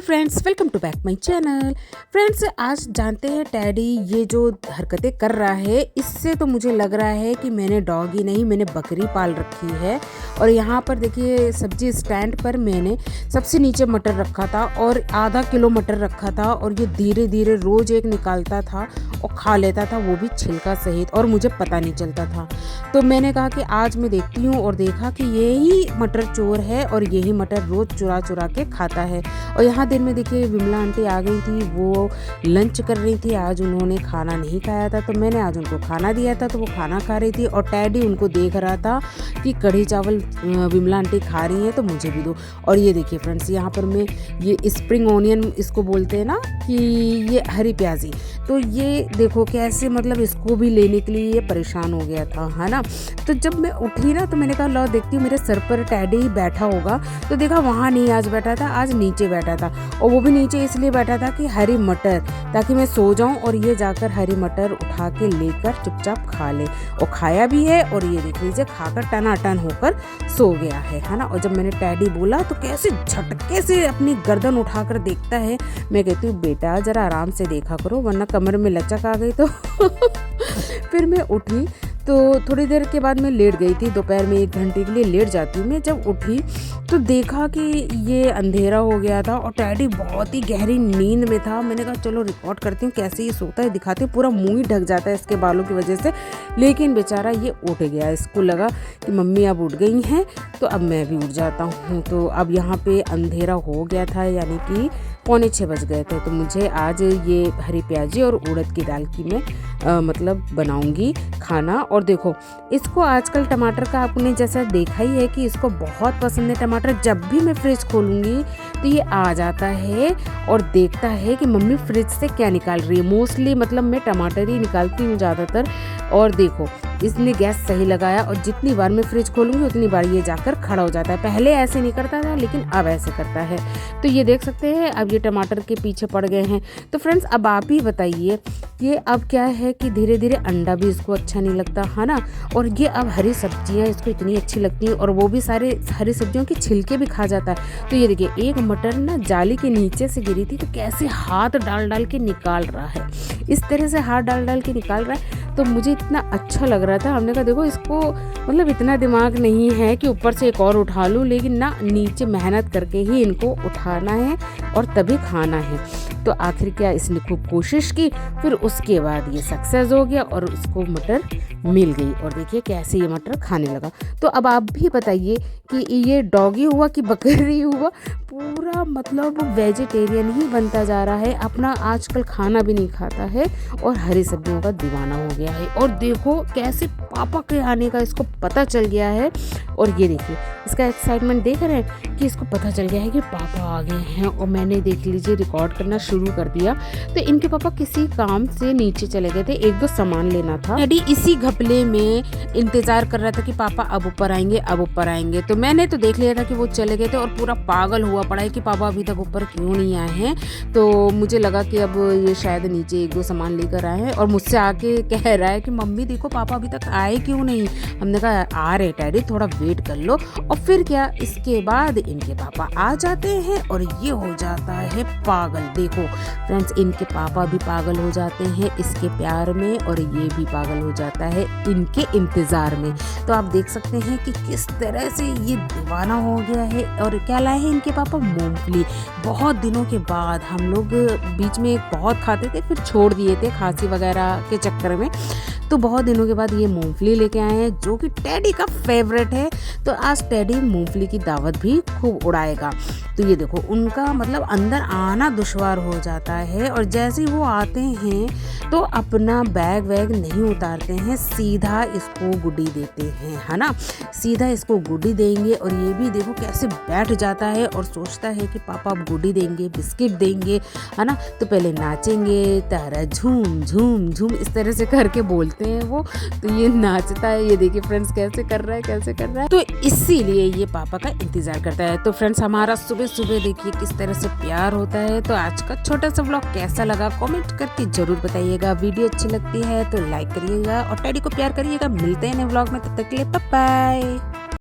Friends, welcome to back my channel. Friends, आज जानते हैं टैडी ये जो हरकतें कर रहा है, इससे तो मुझे लग रहा है कि मैंने डॉगी नहीं, मैंने बकरी पाल रखी है। और यहाँ पर देखिए, सब्जी स्टैंड पर मैंने सबसे नीचे मटर रखा था और आधा किलो मटर रखा था, और ये धीरे धीरे रोज़ एक निकालता था और खा लेता था, वो भी छिलका सहित, और मुझे पता नहीं चलता था। तो मैंने कहा कि आज मैं देखती हूँ, और देखा कि यही मटर चोर है और यही मटर रोज़ चुरा चुरा के खाता है। और यहाँ दिन में देखिए विमला आंटी आ गई थी, वो लंच कर रही थी। आज उन्होंने खाना नहीं खाया था, तो मैंने आज उनको खाना दिया था, तो वो खाना खा रही थी। और टैडी उनको देख रहा था कि कढ़ी चावल विमला आंटी खा रही हैं, तो मुझे भी दो। और ये देखिए फ्रेंड्स, यहाँ पर मैं ये स्प्रिंग ओनियन इसको बोलते हैं ना, कि ये हरी प्याजी, तो ये देखो कैसे मतलब इसको भी लेने के लिए ये परेशान हो गया था, है ना। तो जब मैं उठी ना, तो मैंने कहा लो देखती हूँ मेरे सर पर टैडी बैठा होगा। तो देखा वहाँ नहीं आज बैठा था, आज नीचे बैठा था। और वो भी नीचे इसलिए बैठा था कि हरी मटर, ताकि मैं सो जाऊं और ये जाकर हरी मटर उठा के लेकर चुपचाप खा ले। और खाया भी है, और ये देख लीजिए खाकर टनाटन होकर सो गया है ना। और जब मैंने टैडी बोला तो कैसे झटके से अपनी गर्दन उठाकर देखता है। मैं कहती हूँ बेटा जरा आराम से देखा करो, वरना कमर में लचक आ गई तो फिर मैं उठी, तो थोड़ी देर के बाद मैं लेट गई थी। दोपहर में 1 घंटे के लिए लेट जाती हूँ मैं। जब उठी तो देखा कि ये अंधेरा हो गया था और टैडी बहुत ही गहरी नींद में था। मैंने कहा चलो रिकॉर्ड करती हूँ कैसे ये सोता है, दिखाती हूँ। पूरा मुंह ही ढक जाता है इसके बालों की वजह से, लेकिन बेचारा ये उठ गया। इसको लगा कि मम्मी अब उठ गई हैं, तो अब मैं भी उठ जाता हूँ। तो अब यहाँ पे अंधेरा हो गया था, यानी कि 5:45 बज गए थे। तो मुझे आज ये हरी प्याजी और उड़द की दाल की मैं मतलब बनाऊंगी खाना। और देखो इसको आजकल टमाटर का आपने जैसा देखा ही है कि इसको बहुत पसंद है टमाटर। जब भी मैं फ्रिज खोलूंगी तो ये आ जाता है और देखता है कि मम्मी फ्रिज से क्या निकाल रही है। मोस्टली मतलब मैं टमाटर ही निकालती हूँ ज़्यादातर। और देखो इसने गैस सही लगाया, और जितनी बार मैं फ्रिज खोलूंगी उतनी बार ये जाकर खड़ा हो जाता है। पहले ऐसे नहीं करता था, लेकिन अब ऐसे करता है। तो ये देख सकते हैं, अब ये टमाटर के पीछे पड़ गए हैं। तो फ्रेंड्स अब आप ही बताइए, ये अब क्या है कि धीरे धीरे अंडा भी इसको अच्छा नहीं लगता, है ना। और ये अब हरी सब्जियां इसको इतनी अच्छी लगती हैं, और वो भी सारे हरी सब्जियों के छिलके भी खा जाता है। तो ये देखिए एक मटर ना जाली के नीचे से गिरी थी, तो कैसे हाथ डाल डाल के निकाल रहा है, इस तरह से हाथ डाल डाल के निकाल रहा है। तो मुझे इतना अच्छा लग रहा था। हमने कहा देखो इसको मतलब इतना दिमाग नहीं है कि ऊपर से एक और उठा लूँ, लेकिन ना नीचे मेहनत करके ही इनको उठाना है और तभी खाना है। तो आखिर क्या इसने खूब कोशिश की, फिर उसके बाद ये सक्सेस हो गया और उसको मटर मिल गई। और देखिए कैसे ये मटर खाने लगा। तो अब आप भी बताइए कि ये डॉगी हुआ कि बकरी हुआ, पूरा मतलब वेजिटेरियन ही बनता जा रहा है। अपना आजकल खाना भी नहीं खाता है और हरी सब्जियों का दीवाना हो गया है। और देखो कैसे पापा के आने का इसको पता चल गया है। और ये देखिए इसका एक्साइटमेंट देख रहे हैं कि इसको पता चल गया है कि पापा आ गए हैं। और मैंने देख लीजिए रिकॉर्ड करना शुरू कर दिया। तो इनके पापा किसी काम से नीचे चले गए थे, 1-2 सामान लेना था। डैडी इसी घपले में इंतजार कर रहा था कि पापा अब ऊपर आएंगे, अब ऊपर आएंगे। तो मैंने तो देख लिया था कि वो चले गए थे, और पूरा पागल हुआ पड़ा है कि पापा अभी तक ऊपर क्यों नहीं आए हैं। तो मुझे लगा कि अब ये शायद नीचे 1-2 सामान लेकर आए हैं, और मुझसे आके कह रहा है कि मम्मी देखो पापा अभी तक आए क्यों नहीं। हमने कहा आ रहे टैडी, थोड़ा वेट कर लो। और फिर क्या, इसके बाद इनके पापा आ जाते हैं और ये हो जाता है पागल। देखो फ्रेंड्स, इनके पापा भी पागल हो जाते हैं इसके प्यार में, और ये भी पागल हो जाता है इनके इंतजार में। तो आप देख सकते हैं कि किस तरह से ये दीवाना हो गया है। और क्या लाए हैं इनके पापा, मूंगफली। बहुत दिनों के बाद, हम लोग बीच में बहुत खाते थे, फिर छोड़ दिए थे खांसी वगैरह के चक्कर में। तो बहुत दिनों के बाद ये मूंगफली लेके आए हैं, जो कि टैडी का फेवरेट है। तो आज टैडी मूंगफली की दावत भी खूब उड़ाएगा। तो ये देखो उनका मतलब अंदर आना दुश्वार हो जाता है, और जैसे ही वो आते हैं तो अपना बैग वैग नहीं उतारते हैं, सीधा इसको गुड्डी देते हैं, है ना। सीधा इसको गुड्डी देंगे। और ये भी देखो कैसे बैठ जाता है और सोचता है कि पापा अब गुड्डी देंगे, बिस्किट देंगे, है ना। तो पहले नाचेंगे, तारा झूम झूम झूम, इस तरह से करके बोलते हैं वो। तो ये नाचता है, ये देखिए फ्रेंड्स कैसे कर रहा है, कैसे कर रहा है। तो इसीलिए ये पापा का इंतजार करता है। तो फ्रेंड्स हमारा सुबह सुबह देखिए किस तरह से प्यार होता है। तो आज का छोटा सा व्लॉग कैसा लगा कमेंट करके जरूर बताइएगा। वीडियो अच्छी लगती है तो लाइक करिएगा और टैडी को प्यार करिएगा। मिलते हैं नए व्लॉग में, तब तक के लिए बाय बाय।